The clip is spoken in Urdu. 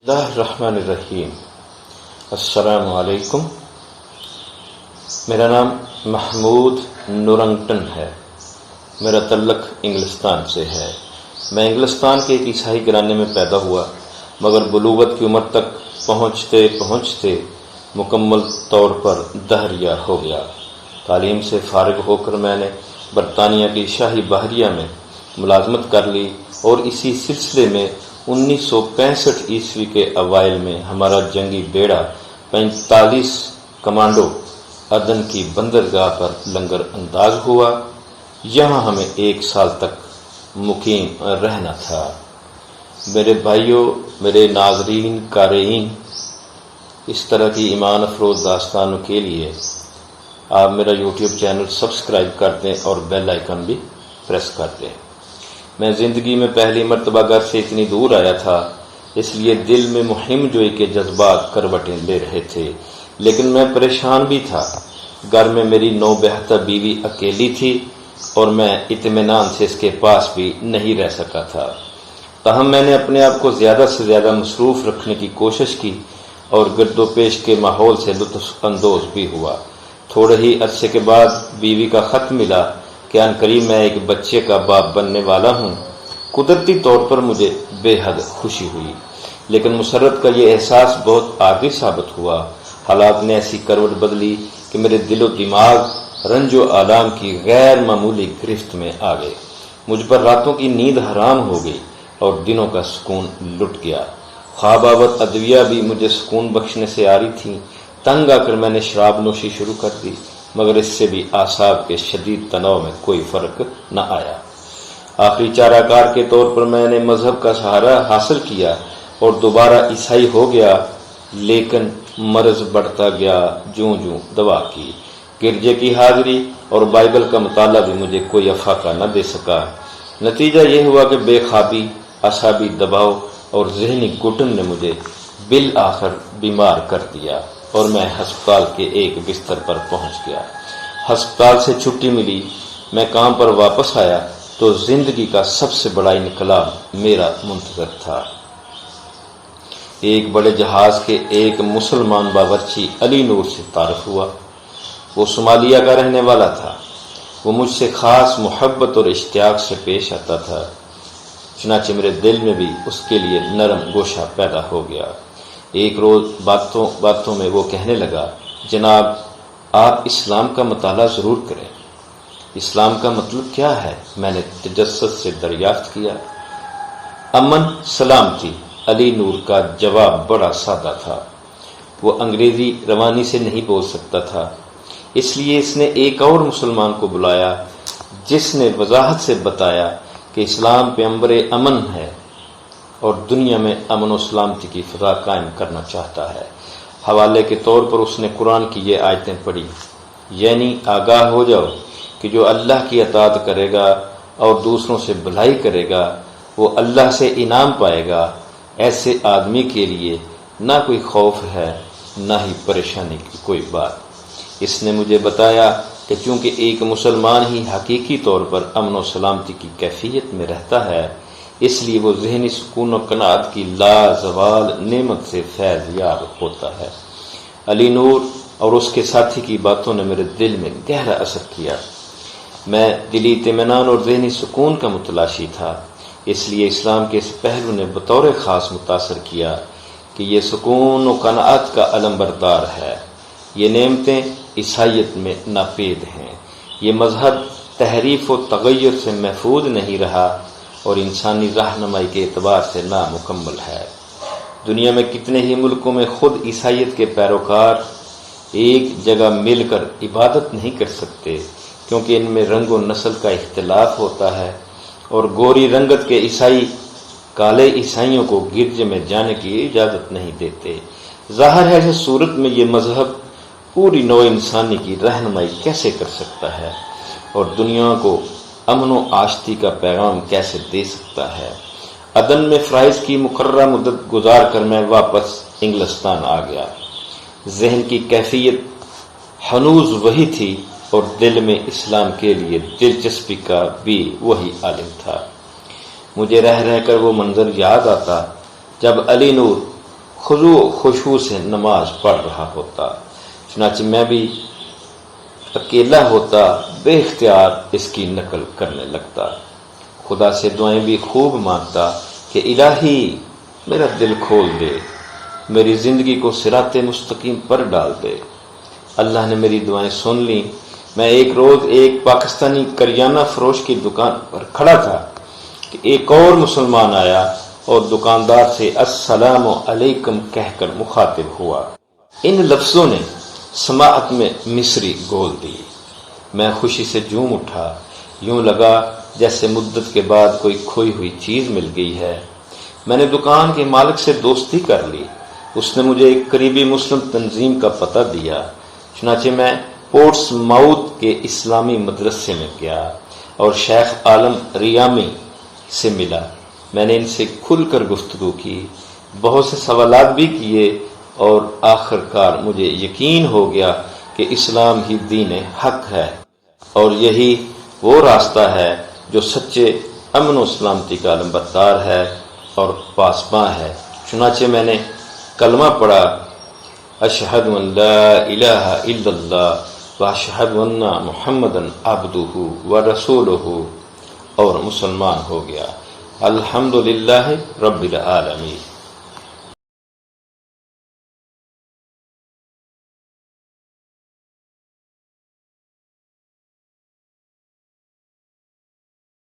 اللہ الرحمن الرحیم۔ السلام علیکم۔ میرا نام محمود نورنگٹن ہے۔ میرا تعلق انگلستان سے ہے۔ میں انگلستان کے ایک عیسائی گھرانے میں پیدا ہوا، مگر بلوغت کی عمر تک پہنچتے پہنچتے مکمل طور پر دہریہ ہو گیا۔ تعلیم سے فارغ ہو کر میں نے برطانیہ کی شاہی بحریہ میں ملازمت کر لی اور اسی سلسلے میں 1965 عیسوی کے اوائل میں ہمارا جنگی بیڑا 45 کمانڈو عدن کی بندرگاہ پر لنگر انداز ہوا۔ یہاں ہمیں 1 سال تک مقیم رہنا تھا۔ میرے بھائیوں، میرے ناظرین قارئین، اس طرح کی ایمان افروز داستانوں کے لیے آپ میرا یوٹیوب چینل سبسکرائب کر دیں اور بیل آئیکن بھی پریس کر دیں۔ میں زندگی میں پہلی مرتبہ گھر سے اتنی دور آیا تھا، اس لیے دل میں مہم جوئی کے جذبات کروٹیں لے رہے تھے، لیکن میں پریشان بھی تھا۔ گھر میں میری نوبہتہ بیوی اکیلی تھی اور میں اطمینان سے اس کے پاس بھی نہیں رہ سکا تھا۔ تاہم میں نے اپنے آپ کو زیادہ سے زیادہ مصروف رکھنے کی کوشش کی اور گرد و پیش کے ماحول سے لطف اندوز بھی ہوا۔ تھوڑے ہی عرصے کے بعد بیوی کا خط ملا کہ عنقریب میں ایک بچے کا باپ بننے والا ہوں۔ قدرتی طور پر مجھے بے حد خوشی ہوئی، لیکن مسرت کا یہ احساس بہت عارضی ثابت ہوا۔ حالات نے ایسی کروٹ بدلی کہ میرے دل و دماغ رنج و آلام کی غیر معمولی گرفت میں آ گئے۔ مجھ پر راتوں کی نیند حرام ہو گئی اور دنوں کا سکون لٹ گیا۔ خواب آور ادویہ بھی مجھے سکون بخشنے سے آ رہی تھیں۔ تنگ آ کر میں نے شراب نوشی شروع کر دی، مگر اس سے بھی اعصاب کے شدید تناؤ میں کوئی فرق نہ آیا۔ آخری چارہ کار کے طور پر میں نے مذہب کا سہارا حاصل کیا اور دوبارہ عیسائی ہو گیا، لیکن مرض بڑھتا گیا جوں جوں دوا کی۔ گرجے کی حاضری اور بائبل کا مطالعہ بھی مجھے کوئی افاقہ نہ دے سکا۔ نتیجہ یہ ہوا کہ بے خوابی، اعصابی دباؤ اور ذہنی گھٹن نے مجھے بالآخر بیمار کر دیا اور میں ہسپتال کے ایک بستر پر پہنچ گیا۔ ہسپتال سے چھٹی ملی، میں کام پر واپس آیا تو زندگی کا سب سے بڑا انقلاب میرا منتظر تھا۔ ایک بڑے جہاز کے ایک مسلمان باورچی علی نور سے تعارف ہوا۔ وہ صومالیہ کا رہنے والا تھا۔ وہ مجھ سے خاص محبت اور اشتیاق سے پیش آتا تھا، چنانچہ میرے دل میں بھی اس کے لیے نرم گوشہ پیدا ہو گیا۔ ایک روز باتوں میں وہ کہنے لگا، جناب آپ اسلام کا مطالعہ ضرور کریں۔ اسلام کا مطلب کیا ہے؟ میں نے تجسس سے دریافت کیا۔ امن سلامتی۔ علی نور کا جواب بڑا سادہ تھا۔ وہ انگریزی روانی سے نہیں بول سکتا تھا، اس لیے اس نے ایک اور مسلمان کو بلایا جس نے وضاحت سے بتایا کہ اسلام پیغمبر امن ہے اور دنیا میں امن و سلامتی کی فضا قائم کرنا چاہتا ہے۔ حوالے کے طور پر اس نے قرآن کی یہ آیتیں پڑھی، یعنی آگاہ ہو جاؤ کہ جو اللہ کی اطاعت کرے گا اور دوسروں سے بھلائی کرے گا وہ اللہ سے انعام پائے گا۔ ایسے آدمی کے لیے نہ کوئی خوف ہے نہ ہی پریشانی کی کوئی بات۔ اس نے مجھے بتایا کہ چونکہ ایک مسلمان ہی حقیقی طور پر امن و سلامتی کی کیفیت میں رہتا ہے، اس لیے وہ ذہنی سکون و قناعت کی لازوال نعمت سے فیض یاب ہوتا ہے۔ علی نور اور اس کے ساتھی کی باتوں نے میرے دل میں گہرا اثر کیا۔ میں دلی اطمینان اور ذہنی سکون کا متلاشی تھا، اس لیے اسلام کے اس پہلو نے بطور خاص متاثر کیا کہ یہ سکون و قناعت کا علمبردار ہے۔ یہ نعمتیں عیسائیت میں ناپید ہیں۔ یہ مذہب تحریف و تغیر سے محفوظ نہیں رہا اور انسانی رہنمائی کے اعتبار سے نامکمل ہے۔ دنیا میں کتنے ہی ملکوں میں خود عیسائیت کے پیروکار ایک جگہ مل کر عبادت نہیں کر سکتے، کیونکہ ان میں رنگ و نسل کا اختلاف ہوتا ہے اور گوری رنگت کے عیسائی کالے عیسائیوں کو گرجے میں جانے کی اجازت نہیں دیتے۔ ظاہر ہے کہ صورت میں یہ مذہب پوری نوع انسانی کی رہنمائی کیسے کر سکتا ہے اور دنیا کو امن و آشتی کا پیغام کیسے دے سکتا ہے۔ عدن میں فرائض کی مقررہ مدت گزار کر میں واپس انگلستان آ گیا۔ ذہن کی کیفیت ہنوز وہی تھی اور دل میں اسلام کے لیے دلچسپی کا بھی وہی عالم تھا۔ مجھے رہ رہ کر وہ منظر یاد آتا جب علی نور خضوع و خشوع سے نماز پڑھ رہا ہوتا، چنانچہ میں بھی اکیلا ہوتا بے اختیار اس کی نقل کرنے لگتا، خدا سے دعائیں بھی خوب مانگتا کہ الہی میرا دل کھول دے، میری زندگی کو صراط مستقیم پر ڈال دے۔ اللہ نے میری دعائیں سن لیں۔ میں ایک روز ایک پاکستانی کریانہ فروش کی دکان پر کھڑا تھا کہ ایک اور مسلمان آیا اور دکاندار سے السلام علیکم کہہ کر مخاطب ہوا۔ ان لفظوں نے سماعت میں مصری گول دی۔ میں خوشی سے جھوم اٹھا، یوں لگا جیسے مدت کے بعد کوئی کھوئی ہوئی چیز مل گئی ہے۔ میں نے دکان کے مالک سے دوستی کر لی، اس نے مجھے ایک قریبی مسلم تنظیم کا پتہ دیا، چنانچہ میں پورٹس ماؤتھ کے اسلامی مدرسے میں گیا اور شیخ عالم ریامی سے ملا۔ میں نے ان سے کھل کر گفتگو کی، بہت سے سوالات بھی کیے اور آخر کار مجھے یقین ہو گیا کہ اسلام ہی دین حق ہے اور یہی وہ راستہ ہے جو سچے امن و سلامتی کا علمبردار ہے اور پاسباں ہے۔ چنانچہ میں نے کلمہ پڑھا، اشہد ان لا الہ الا اللہ واشہد ان محمدًا عبدہ ورسولہ، اور مسلمان ہو گیا۔ الحمدللہ رب العالمین۔